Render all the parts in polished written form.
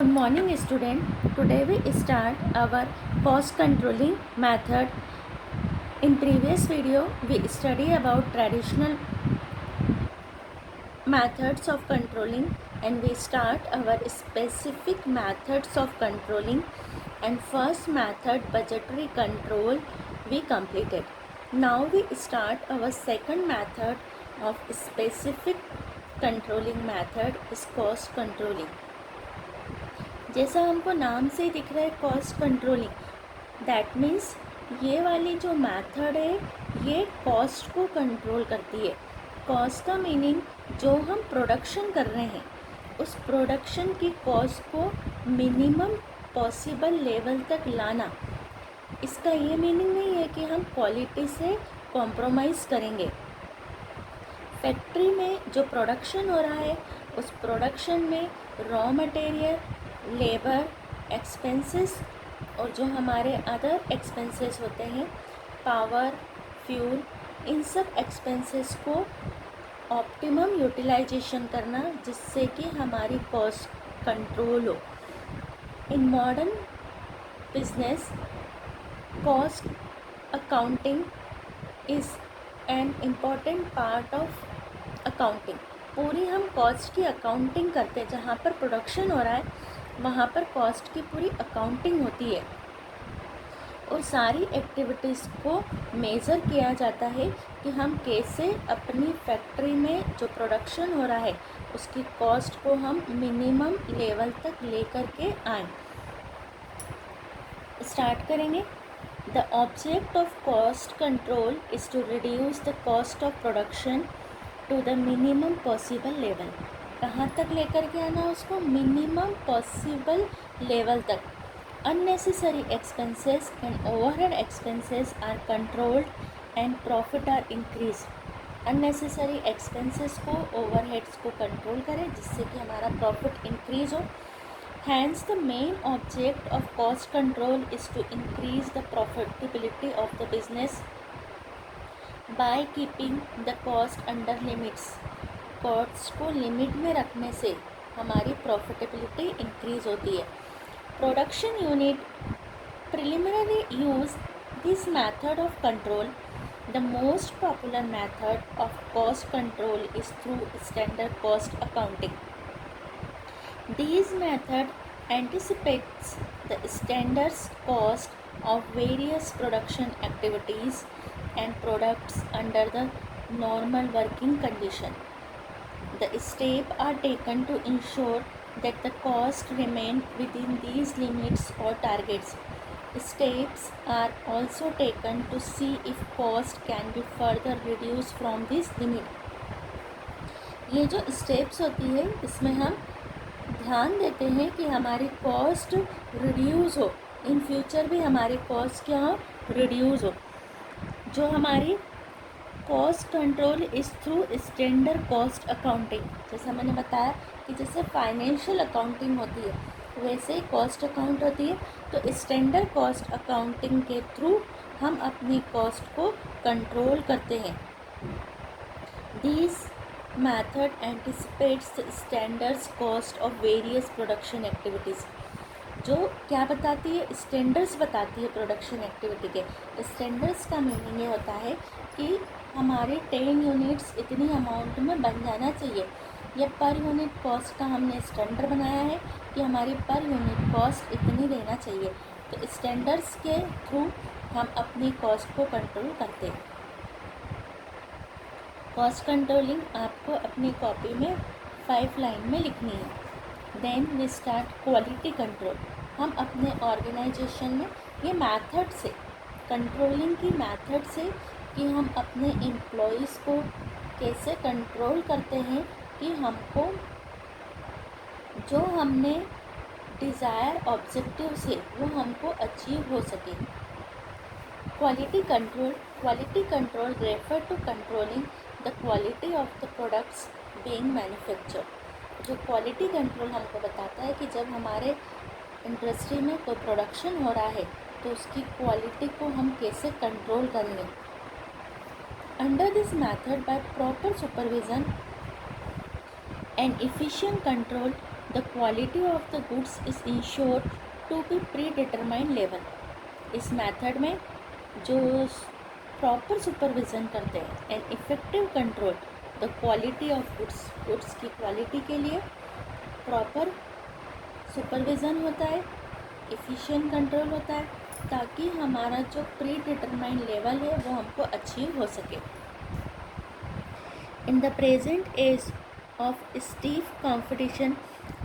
Good morning student. Today we start our cost controlling method. In previous video we study about traditional methods of controlling and we start our specific methods of controlling, and first method budgetary control we completed. Now we start our second method of specific controlling method is cost controlling. जैसा हमको नाम से ही दिख रहा है cost controlling, that means ये वाली जो मेथड है ये कॉस्ट को कंट्रोल करती है। कॉस्ट का मीनिंग जो हम प्रोडक्शन कर रहे हैं उस प्रोडक्शन की कॉस्ट को मिनिमम पॉसिबल लेवल तक लाना। इसका ये मीनिंग नहीं है कि हम क्वालिटी से कॉम्प्रोमाइज़ करेंगे। फैक्ट्री में जो प्रोडक्शन हो रहा है उस प्रोडक्शन में रॉ मटेरियल, लेबर एक्सपेंसेस और जो हमारे अदर एक्सपेंसेस होते हैं, पावर, फ्यूल, इन सब एक्सपेंसेस को ऑप्टिमम यूटिलाइजेशन करना जिससे कि हमारी कॉस्ट कंट्रोल हो। इन modern business cost accounting is an important part of accounting. पूरी हम कॉस्ट की अकाउंटिंग करते हैं, जहाँ पर प्रोडक्शन हो रहा है वहाँ पर कॉस्ट की पूरी अकाउंटिंग होती है और सारी एक्टिविटीज़ को मेज़र किया जाता है कि हम कैसे अपनी फैक्ट्री में जो प्रोडक्शन हो रहा है उसकी कॉस्ट को हम मिनिमम लेवल तक लेकर के आएँ। स्टार्ट करेंगे। The object of cost control is to reduce the cost of production to the minimum possible level. कहाँ तक लेकर के आना उसको? मिनिमम पॉसिबल लेवल तक। Unnecessary expenses and overhead expenses are controlled and profit are increase. Unnecessary expenses को, overheads को control करें जिससे कि हमारा प्रॉफिट इंक्रीज हो। Hence, the main object of cost control is to increase the profitability of the business by keeping the cost under limits. Cost को limit में रखने से हमारी प्रॉफिटेबिलिटी इंक्रीज होती है। Production unit preliminary use this method of control. The most popular method of cost control is through standard cost accounting. These method anticipates the standards cost of various production activities and products under the normal working condition. The steps are taken to ensure that the cost remain within these limits or targets. Steps are also taken to see if cost can be further reduced from this limit. ये जो steps होती है इसमें हम ध्यान देते हैं कि हमारी कॉस्ट रिड्यूस हो, इन फ्यूचर भी हमारी कॉस्ट क्या हो? रिड्यूस हो। जो हमारी cost control is through standard cost accounting. जैसा मैंने बताया कि जैसे फाइनेंशियल अकाउंटिंग होती है वैसे ही कॉस्ट अकाउंट होती है, तो स्टैंडर्ड कॉस्ट अकाउंटिंग के थ्रू हम अपनी कॉस्ट को कंट्रोल करते हैं। These method anticipates the standards cost of various production activities. जो क्या बताती है? स्टैंडर्ड्स बताती है प्रोडक्शन एक्टिविटी के। स्टैंडर्ड्स का मीनिंग ये होता है कि हमारे 10 यूनिट्स इतनी अमाउंट में बन जाना चाहिए। ये पर यूनिट कॉस्ट का हमने स्टैंडर्ड बनाया है कि हमारी पर यूनिट कॉस्ट इतनी देना चाहिए। तो स्टैंडर्ड्स के थ्रू हम अपनी कॉस्ट को कंट्रोल करते हैं। कॉस्ट कंट्रोलिंग आपको अपनी कॉपी में 5 लाइन में लिखनी है। Then we start quality control. हम अपने ऑर्गेनाइजेशन में ये मेथड से, कंट्रोलिंग की मेथड से कि हम अपने एम्प्लॉयज़ को कैसे कंट्रोल करते हैं कि हमको जो हमने डिज़ायर ऑब्जेक्टिव से वो हमको अचीव हो सके। Quality control refer to controlling the quality of the products being manufactured. जो क्वालिटी कंट्रोल हमको बताता है कि जब हमारे इंडस्ट्री में कोई प्रोडक्शन हो रहा है तो उसकी क्वालिटी को हम कैसे कंट्रोल करेंगे। Under this method by proper supervision and efficient control the quality of the goods is ensured to be predetermined level. इस मेथड में जो प्रॉपर सुपरविज़न करते हैं and effective control the quality of goods की quality के लिए proper supervision होता है, एफिशिएंट कंट्रोल होता है, ताकि हमारा जो प्री डिटरमाइंड लेवल है वो हमको अचीव हो सके। In the present age of stiff competition,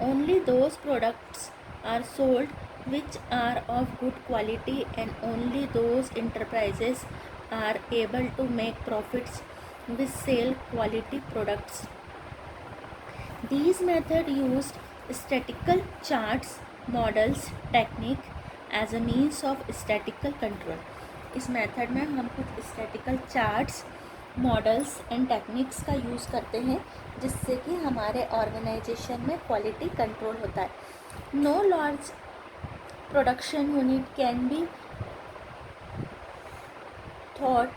only those products are sold which are of good quality, and only those enterprises are able to make profits which sell quality products. These methods used statistical charts, models, technique as a means of statistical control. इस method में हम कुछ statistical charts, models and techniques का use करते हैं जिससे कि हमारे ऑर्गेनाइजेशन में क्वालिटी कंट्रोल होता है। No large production unit can be thought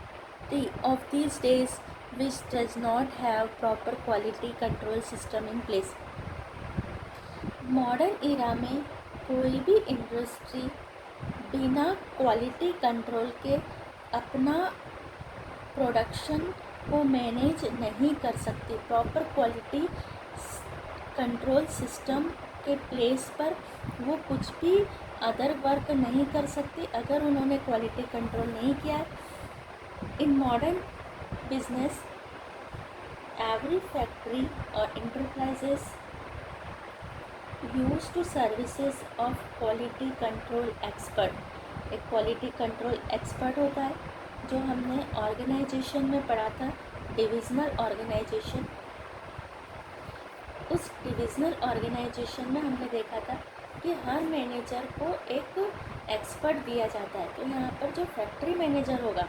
of these days which does not have proper quality control system in place. Modern era में कोई भी इंडस्ट्री बिना क्वालिटी कंट्रोल के अपना प्रोडक्शन को मैनेज नहीं कर सकती। प्रॉपर क्वालिटी कंट्रोल सिस्टम के प्लेस पर वो कुछ भी अदर वर्क नहीं कर सकती अगर उन्होंने क्वालिटी कंट्रोल नहीं किया है। In modern business every factory और enterprises use to services of quality control expert. एक क्वालिटी कंट्रोल एक्सपर्ट होता है जो हमने ऑर्गेनाइजेशन में पढ़ा था, डिविजनल ऑर्गेनाइजेशन। उस डिविजनल ऑर्गेनाइजेशन में हमने देखा था कि हर मैनेजर को एक एक्सपर्ट दिया जाता है। तो यहाँ पर जो फैक्ट्री मैनेजर होगा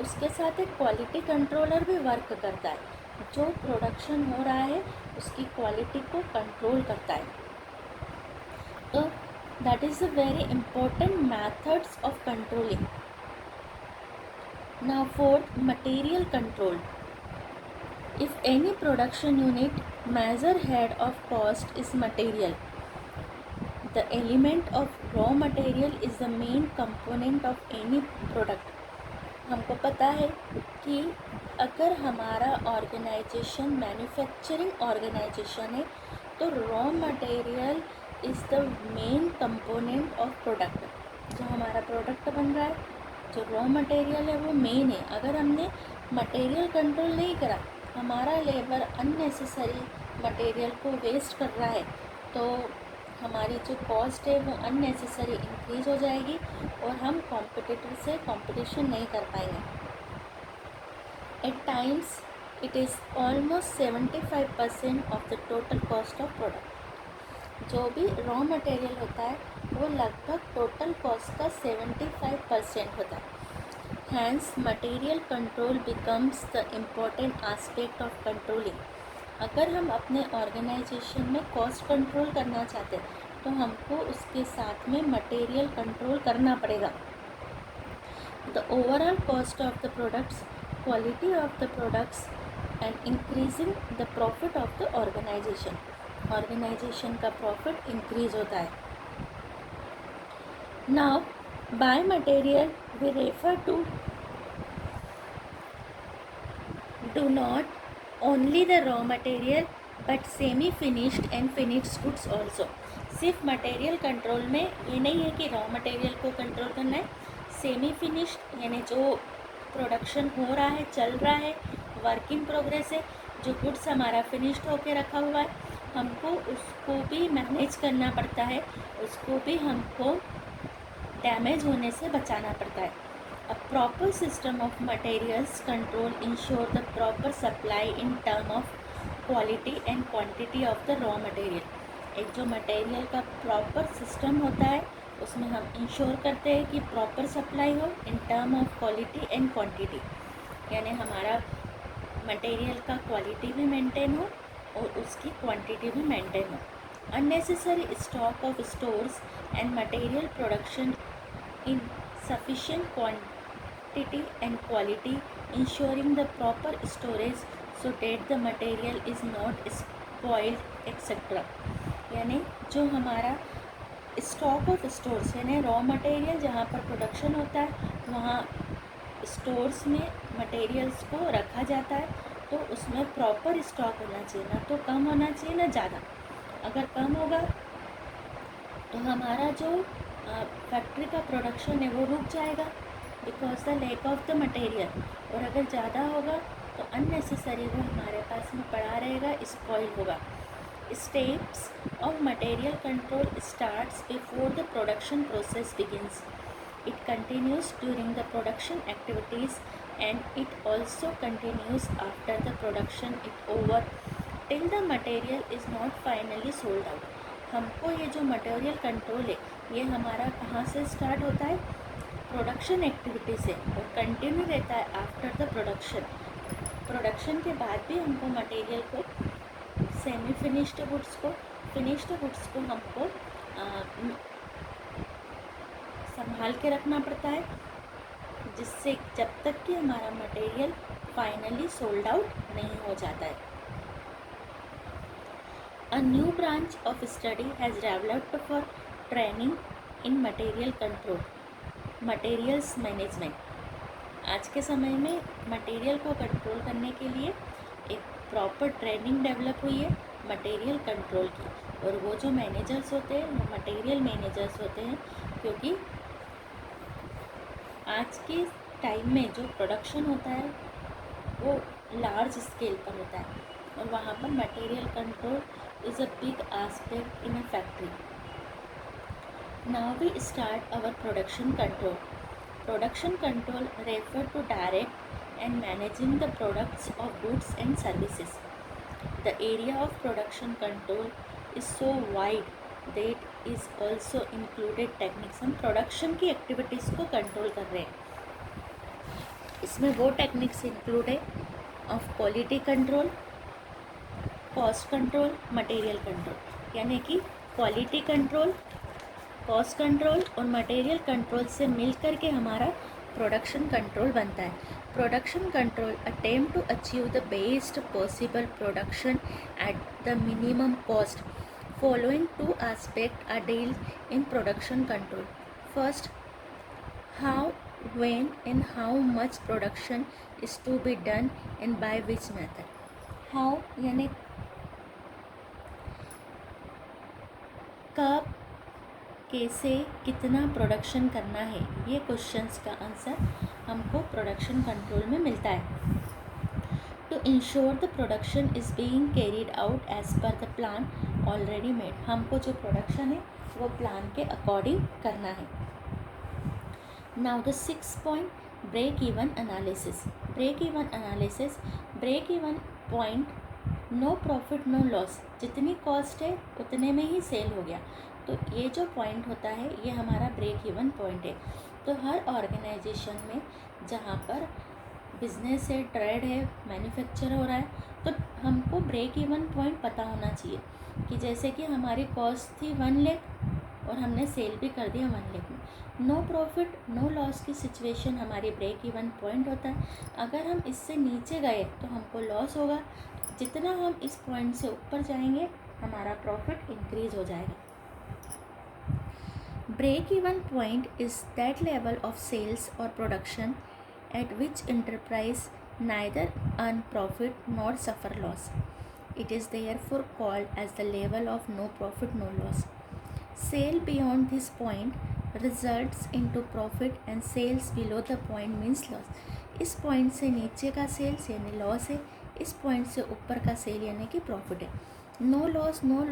उसके साथ एक क्वालिटी कंट्रोलर भी वर्क करता है जो प्रोडक्शन हो रहा है उसकी क्वालिटी को कंट्रोल करता है। तो that is a very important methods of controlling. Now fourth, material control. If any production unit major head of cost is material, the element of raw material is the main component of any product. हमको पता है कि अगर हमारा organisation manufacturing organisation है तो raw material is the main component of product. जो हमारा प्रोडक्ट बन रहा है, जो रॉ मटेरियल है वो मेन है। अगर हमने मटेरियल कंट्रोल नहीं करा, हमारा लेबर अननेसेसरी मटेरियल को वेस्ट कर रहा है, तो हमारी जो कॉस्ट है वो अननेसेसरी इंक्रीज हो जाएगी और हम कॉम्पिटिटर से कंपटीशन नहीं कर पाएंगे। At times it is almost 75% of the total cost of product. जो भी रॉ मटेरियल होता है वो लगभग टोटल कॉस्ट का 75% होता है। Hence material control becomes the important aspect of controlling. अगर हम अपने ऑर्गेनाइजेशन में कॉस्ट कंट्रोल करना चाहते हैं तो हमको उसके साथ में मटेरियल कंट्रोल करना पड़ेगा। The overall cost of the products, quality of the products and increasing the profit of the organisation. Organisation का प्रॉफिट इंक्रीज होता है। Now by material we refer to do not only the raw material but semi finished and finished goods also। सिर्फ material control में ये नहीं है कि raw material को कंट्रोल करना है, सेमी फिनिश्ड यानी जो प्रोडक्शन हो रहा है, चल रहा है, वर्क इन प्रोग्रेस है, जो गुड्स हमारा फिनिश्ड होके रखा हुआ है, हमको उसको भी मैनेज करना पड़ता है, उसको भी हमको डैमेज होने से बचाना पड़ता है। A proper system of materials control ensure the proper supply in term of quality and quantity of the raw material। एक जो मटेरियल का प्रॉपर सिस्टम होता है उसमें हम इंश्योर करते हैं कि प्रॉपर सप्लाई हो in term of quality and quantity, यानी हमारा मटेरियल का क्वालिटी भी मेंटेन हो और उसकी क्वांटिटी भी मेंटेन हो। Unnecessary stock of stores and material production in sufficient quantity and quality, ensuring the proper storage so that the material is not spoiled etc। यानी जो हमारा स्टॉक ऑफ स्टोर्स यानी रॉ मटेरियल जहाँ पर production होता है वहाँ स्टोर्स में मटेरियल्स को रखा जाता है, तो उसमें प्रॉपर स्टॉक होना चाहिए, ना तो कम होना चाहिए ना ज़्यादा। अगर कम होगा तो हमारा जो फैक्ट्री का प्रोडक्शन है वो रुक जाएगा because the lack of the material, और अगर ज़्यादा होगा तो अननेसेसरी वो हमारे पास में पड़ा रहेगा, स्पॉइल होगा। Steps of material control starts before the production process begins. It continues during the production activities and it also continues after the production is over till the material is not finally sold out. हमको ये जो material control है ये हमारा कहाँ से start होता है, प्रोडक्शन एक्टिविटी से, और कंटिन्यू रहता है आफ्टर द प्रोडक्शन। प्रोडक्शन के बाद भी हमको मटेरियल को सेमी फिनिश्ड गुड्स को हमको संभाल के रखना पड़ता है, जिससे जब तक कि हमारा मटेरियल फाइनली सोल्ड आउट नहीं हो जाता है। A new branch of study has developed for training in material control, materials management. आज के समय में मटेरियल को कंट्रोल करने के लिए एक प्रॉपर ट्रेनिंग डेवलप हुई है मटेरियल कंट्रोल की, और वो जो मैनेजर्स होते हैं वो मटेरियल मैनेजर्स होते हैं, क्योंकि आज के टाइम में जो प्रोडक्शन होता है वो लार्ज स्केल पर होता है, और वहाँ पर material control is a big aspect in a factory. Now we start our production control. Production control refer to direct and managing the products of goods and services. The area of production control is so wide that is also included techniques. हम production की activities को control कर रहे हैं, इसमें वो techniques include है of quality control, cost control, material control. यानी कि क्वालिटी कंट्रोल, कॉस्ट कंट्रोल और मटेरियल कंट्रोल से मिल कर के हमारा प्रोडक्शन कंट्रोल बनता है। Production control attempt to achieve the best possible production at the minimum cost. Following two aspects are dealt in production control. First, how, when and how much production is to be done and by which method. How यानी कब, कैसे, कितना production करना है, ये questions का answer हमको production control में मिलता है। To ensure the production is being carried out as per the plan already made. हमको जो प्रोडक्शन है वो प्लान के अकॉर्डिंग करना है। Now the 6th point, break even analysis. Break even analysis, break even point, no profit no loss, जितनी cost है उतने में ही सेल हो गया, तो ये जो पॉइंट होता है ये हमारा ब्रेक इवन पॉइंट है। तो हर ऑर्गेनाइजेशन में जहाँ पर बिजनेस है, ट्रेड है, मैन्युफैक्चर हो रहा है, तो हमको ब्रेक इवन पॉइंट पता होना चाहिए कि जैसे कि हमारी कॉस्ट थी 1 लाख और हमने सेल भी कर दिया 1 लाख में, नो प्रॉफिट नो लॉस की सिचुएशन हमारी ब्रेक इवन पॉइंट होता है। अगर हम इससे नीचे गए तो हमको लॉस होगा, जितना हम इस पॉइंट से ऊपर जाएंगे हमारा प्रॉफिट इंक्रीज हो जाएगा। Break even point is that level of sales or production at which enterprise neither earn profit nor suffer loss. It is therefore called as the level of no profit no loss. Sale beyond this point results into profit and sales below the point means loss. इस point से नीचे का sales यानी loss है, इस point से ऊपर का सेल यानी कि प्रॉफिट है। नो लॉस नो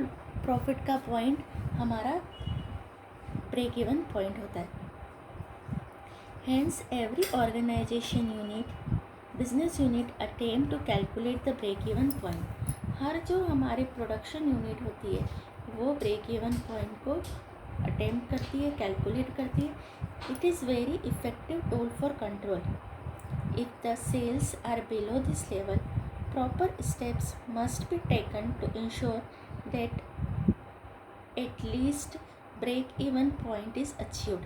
प्रॉफिट का पॉइंट हमारा ब्रेक इवन पॉइंट होता है। Hence every organization unit, business unit attempt to calculate the break even point. हर जो हमारी प्रोडक्शन यूनिट होती है वो ब्रेक इवन पॉइंट को अटेम्प्ट करती है, कैलकुलेट करती है। It is very effective tool for control. If the sales are below this level, proper steps must be taken to ensure that at least break even point is achieved.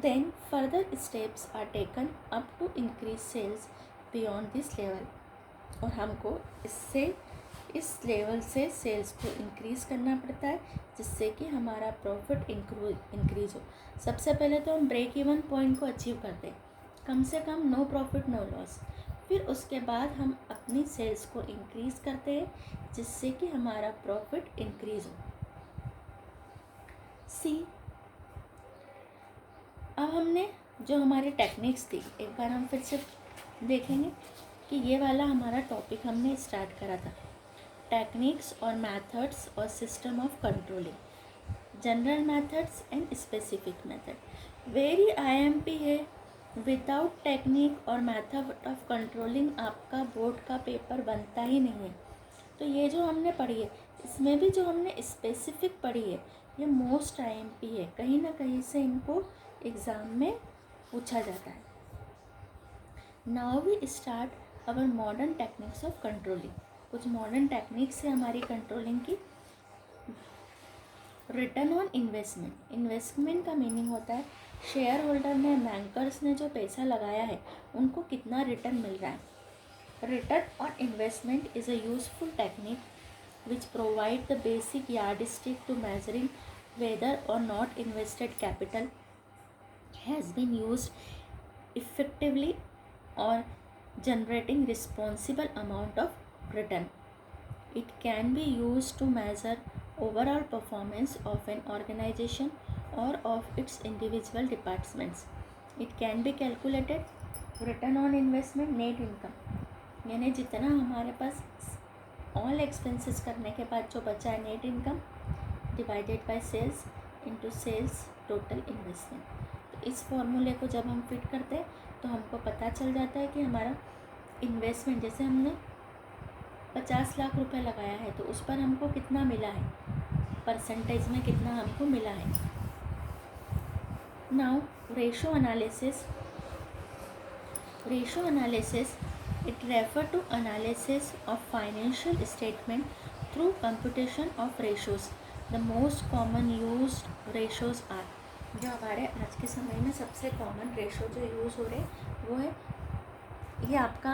Then further steps are taken up to increase sales beyond this level. और हमको इससे इस level से sales को increase करना पड़ता है जिससे कि हमारा प्रॉफिट इंक्रीज़ हो। सबसे पहले तो हम ब्रेक इवन पॉइंट को अचीव करते हैं, कम से कम नो प्रॉफिट नो लॉस। फिर उसके बाद हम अपनी सेल्स को इंक्रीज़ करते हैं जिससे कि हमारा प्रॉफिट इंक्रीज़ हो। सी, अब हमने जो हमारी टेक्निक्स थी एक बार हम फिर से देखेंगे कि ये वाला हमारा टॉपिक हमने स्टार्ट करा था, टेक्निक्स और मेथड्स और system of controlling, general methods and specific method. Very IMP है, विदाउट टेक्निक और मेथड ऑफ कंट्रोलिंग आपका बोर्ड का पेपर बनता ही नहीं है। तो ये जो हमने पढ़ी है इसमें भी जो हमने स्पेसिफिक पढ़ी है ये मोस्ट आईएमपी है, कहीं ना कहीं से इनको एग्ज़ाम में पूछा जाता है। Now we start our modern techniques of controlling. कुछ मॉडर्न टेक्निक्स है हमारी कंट्रोलिंग की। Return on investment. इन्वेस्टमेंट का मीनिंग होता है शेयर होल्डर ने, बैंकर्स ने जो पैसा लगाया है उनको कितना रिटर्न मिल रहा है। Return on investment is a useful technique which provide the basic yardstick to measuring whether or not invested capital has been used effectively or generating responsible amount of return. It can be used to measure overall performance of an organization or of its individual departments. It can be calculated return on investment net income, यानी जितना हमारे पास all expenses करने के बाद जो बचा है net income divided by sales into sales total investment. तो इस फॉर्मूले को जब हम फिट करते हैं तो हमको पता चल जाता है कि हमारा इन्वेस्टमेंट, जैसे हमने 50 लाख रुपए लगाया है तो उस पर हमको कितना मिला है, परसेंटेज में कितना हमको मिला है। Now ratio analysis. Ratio analysis it refer to analysis of financial statement through computation of ratios. The most common used ratios are, जो हमारे आज के समय में सबसे कॉमन रेशो जो यूज़ हो रहे वो है, ये आपका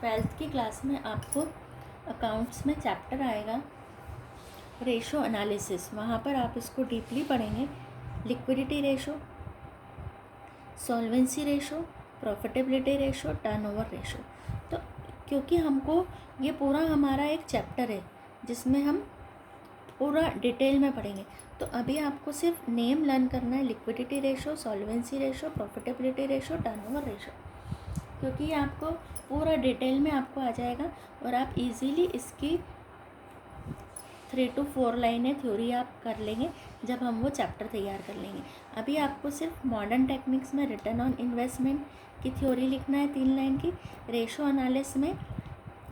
12th की क्लास में आपको अकाउंट्स में चैप्टर आएगा रेशो एनालिसिस, वहाँ पर आप इसको डीपली पढ़ेंगे। Liquidity ratio, solvency ratio, profitability ratio, turnover ratio. तो क्योंकि हमको ये पूरा हमारा एक चैप्टर है जिसमें हम पूरा डिटेल में पढ़ेंगे, तो अभी आपको सिर्फ नेम लर्न करना है, liquidity ratio, solvency ratio, profitability ratio, turnover ratio, क्योंकि ये आपको पूरा डिटेल में आपको आ जाएगा और आप इजीली इसकी 3 to 4 लाइनें थ्योरी आप कर लेंगे जब हम वो चैप्टर तैयार कर लेंगे। अभी आपको सिर्फ मॉडर्न टेक्निक्स में रिटर्न ऑन इन्वेस्टमेंट की थ्योरी लिखना है 3 लाइन की, रेशो एनालिसिस में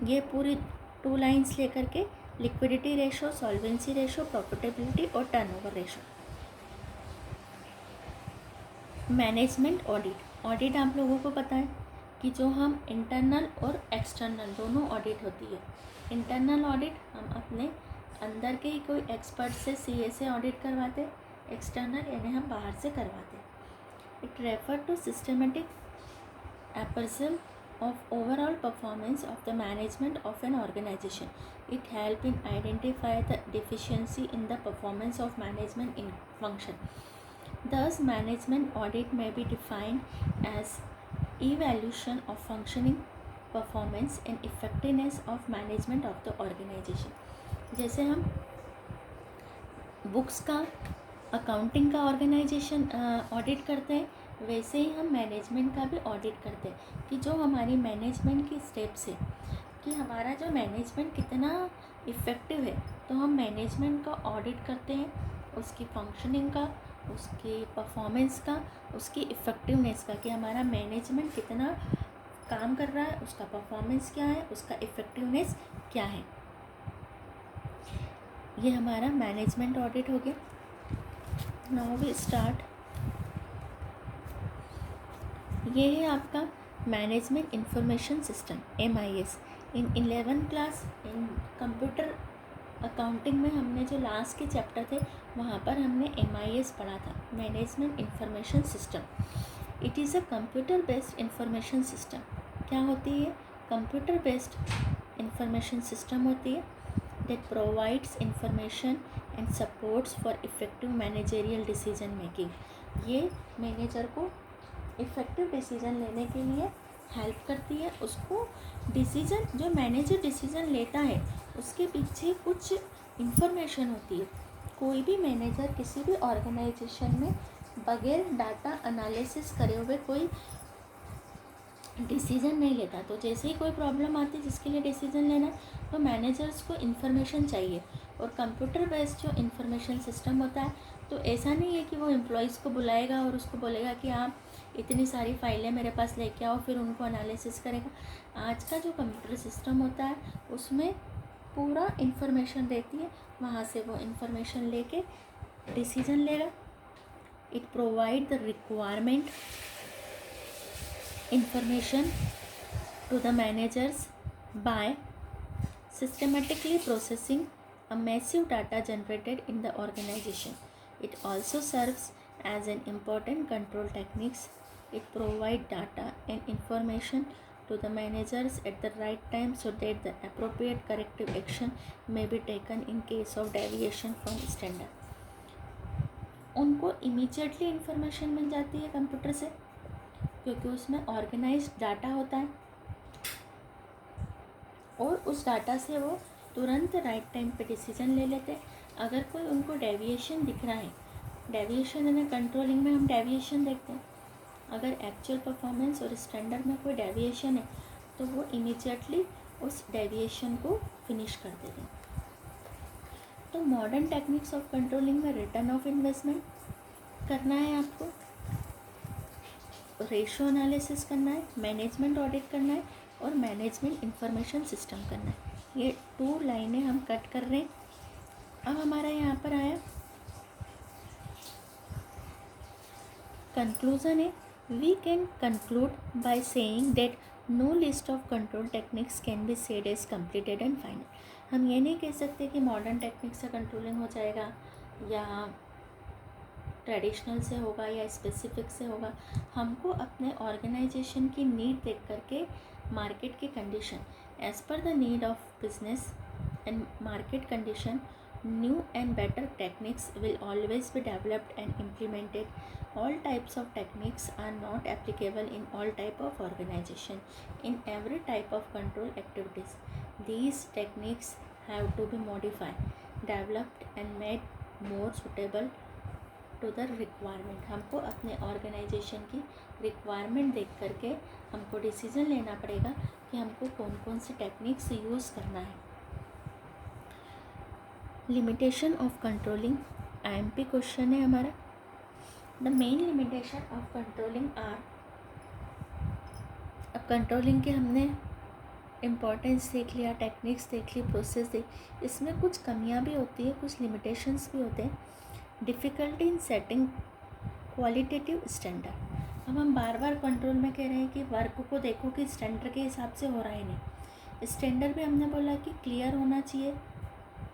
ये पूरी 2 लाइन्स लेकर के liquidity ratio, solvency ratio, profitability और turnover ratio. Management audit. Audit आप लोगों को पता है कि जो हम इंटरनल और एक्सटर्नल दोनों ऑडिट होती है। इंटरनल ऑडिट हम अपने अंदर के ही कोई एक्सपर्ट से, सीए से ऑडिट करवाते, एक्सटर्नल यानी हम बाहर से करवाते। It refer to systematic appraisal of overall performance of the management of an organization. It helps in identify the deficiency in the performance of management in function. Thus, management audit may be defined as evaluation of functioning, performance and effectiveness of management of the organization. जैसे हम books का, accounting का organisation audit करते हैं, वैसे ही हम management का भी ऑडिट करते हैं कि जो हमारी मैनेजमेंट की स्टेप्स है कि हमारा जो मैनेजमेंट कितना इफ़ेक्टिव है, तो हम मैनेजमेंट का ऑडिट करते हैं, उसकी फंक्शनिंग का, उसकी परफॉर्मेंस का, उसकी इफ़ेक्टिवनेस का, कि हमारा मैनेजमेंट कितना काम कर रहा है, उसका परफॉर्मेंस क्या है, उसका इफ़ेक्टिवनेस क्या है। ये हमारा मैनेजमेंट ऑडिट हो गया। Now we start. ये है आपका management information system, MIS। In 11th class in computer accounting में हमने जो लास्ट के चैप्टर थे वहाँ पर हमने MIS पढ़ा था, management information system. It is a computer based information system. क्या होती है? कंप्यूटर बेस्ड इंफॉर्मेशन सिस्टम होती है that provides information and supports for effective managerial decision making. ये मैनेजर को इफ़ेक्टिव डिसीज़न लेने के लिए हेल्प करती है. उसको डिसीज़न, जो मैनेजर डिसीज़न लेता है उसके पीछे कुछ इंफॉर्मेशन होती है. कोई भी मैनेजर किसी भी ऑर्गेनाइजेशन में बगैर डाटा एनालिसिस करे हुए कोई डिसीज़न नहीं लेता. तो जैसे ही कोई प्रॉब्लम आती है जिसके लिए डिसीज़न लेना है, तो मैनेजर्स को इन्फॉर्मेशन चाहिए. और कंप्यूटर बेस्ड जो इन्फॉर्मेशन सिस्टम होता है, तो ऐसा नहीं है कि वो एम्प्लॉयज़ को बुलाएगा और उसको बोलेगा कि आप इतनी सारी फाइलें मेरे पास लेके आओ, फिर उनको एनालिसिस करेगा. आज का जो कंप्यूटर सिस्टम होता है उसमें पूरा इन्फॉर्मेशन रहती है, वहाँ से वो इन्फॉर्मेशन लेके डिसीज़न लेगा. It provide the requirement information to the managers by systematically processing a massive data generated in the organization. It also serves as an important control techniques. It provides data and information to the managers at the right time so that the appropriate corrective action may be taken in case of deviation from standard. उनको immediately information मिल जाती है computer से, क्योंकि उसमें organised data होता है और उस डाटा से वो तुरंत राइट टाइम पे डिसीजन ले लेते हैं. अगर कोई उनको डेविएशन दिख रहा है, डेविएशन यानी कंट्रोलिंग में हम डेविएशन देखते हैं, अगर एक्चुअल परफॉर्मेंस और स्टैंडर्ड में कोई डेविएशन है तो वो इमीडिएटली उस डेविएशन को फिनिश कर देते हैं. तो मॉडर्न टेक्निक्स ऑफ कंट्रोलिंग में रिटर्न ऑफ इन्वेस्टमेंट करना है, आपको रेशो एनालिसिस करना है, मैनेजमेंट ऑडिट करना है और मैनेजमेंट इंफॉर्मेशन सिस्टम करना है. ये 2 लाइनें हम कट कर रहे हैं. अब हमारा यहाँ पर आया कंक्लूजन है. We can conclude by saying that no list of control techniques can be said as completed and final. हम ये नहीं कह सकते कि मॉडर्न टेक्निक से कंट्रोलिंग हो जाएगा या ट्रेडिशनल से होगा या स्पेसिफिक से होगा. हमको अपने ऑर्गेनाइजेशन की नीड देख करके, मार्केट की condition, as per the need of business and market condition, new and better techniques will always be developed and implemented. All types of techniques are not applicable in all type of organisation in every type of control activities. These techniques have to be modified, developed and made more suitable to the requirement. हमको अपने organisation की requirement देख करके हमको decision लेना पड़ेगा कि हमको कौन कौन सी टेक्निक्स यूज़ करना है. Limitation of controlling IMP question है हमारा. The main limitation of controlling are. अब कंट्रोलिंग के हमने इम्पोर्टेंस देख लिया, टेक्निक्स देख ली, प्रोसेस देख. इसमें कुछ कमियां भी होती है, कुछ लिमिटेशंस भी होते हैं. Difficulty in setting qualitative standard. अब हम बार बार कंट्रोल में कह रहे हैं कि वर्क को देखो कि स्टैंडर्ड के हिसाब से हो रहा है नहीं. स्टैंडर्ड भी हमने बोला कि क्लियर होना चाहिए,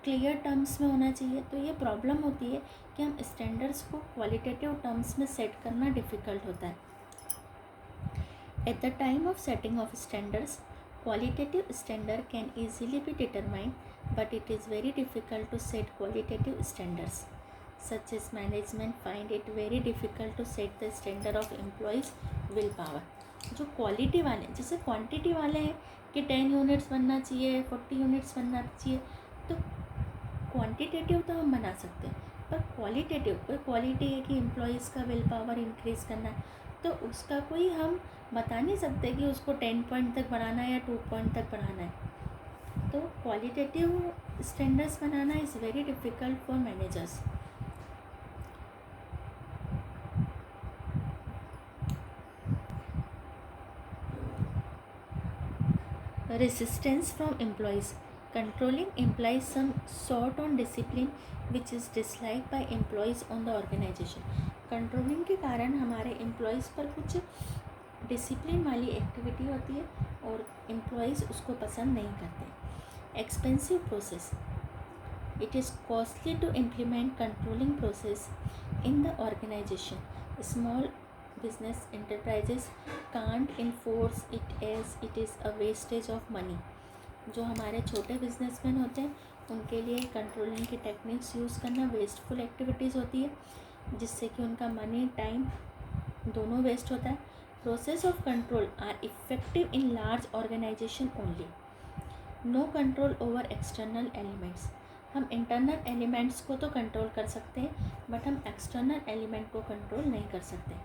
क्लियर टर्म्स में होना चाहिए. तो ये प्रॉब्लम होती है कि हम स्टैंडर्ड्स को क्वालिटेटिव टर्म्स में सेट करना डिफ़िकल्ट होता है. At the time of setting of standards, qualitative standard can easily be determined, but it is very difficult to set qualitative standards. Such as management find it very difficult to set the standard of employees willpower. जो quality वाले, जैसे quantity वाले हैं कि 10 units बनना चाहिए, 40 units बनना चाहिए, तो क्वांटिटेटिव तो हम बना सकते हैं, पर क्वालिटेटिव कोई क्वालिटी है कि एम्प्लॉयज़ का विल पावर इंक्रीज़ करना है, तो उसका कोई हम बता नहीं सकते कि उसको 10 पॉइंट तक बढ़ाना है या 2 पॉइंट तक बढ़ाना है. तो qualitative standards banana is very difficult for managers. Resistance from employees. Controlling implies some sort on discipline which is disliked by employees on the organization. Controlling के कारण हमारे एम्प्लॉयज़ पर कुछ डिसिप्लिन वाली एक्टिविटी होती है और एम्प्लॉयज़ उसको पसंद नहीं करते. Expensive process. It is costly to implement controlling process in the organisation. Small business enterprises can't enforce it as it is a wastage of money. जो हमारे छोटे बिजनेसमैन होते हैं उनके लिए कंट्रोलिंग की टेक्निक्स यूज़ करना वेस्टफुल एक्टिविटीज़ होती है, जिससे कि उनका मनी टाइम दोनों वेस्ट होता है। Process of control are effective in large organisation only. No control over external elements. हम इंटरनल एलिमेंट्स को तो कंट्रोल कर सकते हैं, बट हम एक्सटर्नल एलिमेंट को कंट्रोल नहीं कर सकते।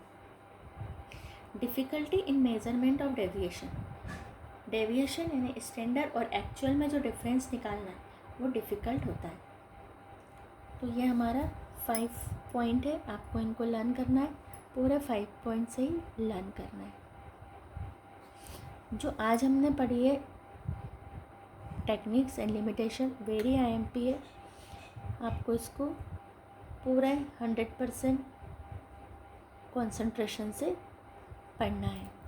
Difficulty in measurement of deviation. Deviation यानी स्टैंडर्ड और एक्चुअल में जो डिफरेंस निकालना है वो डिफ़िकल्ट होता है। तो ये हमारा 5 पॉइंट है, आपको इनको लर्न करना है, पूरा 5 पॉइंट से ही लर्न करना है। जो आज हमने पढ़ी है techniques and limitation, very IMP है, आपको इसको पूरा 100% कॉन्सेंट्रेशन से पढ़ना है।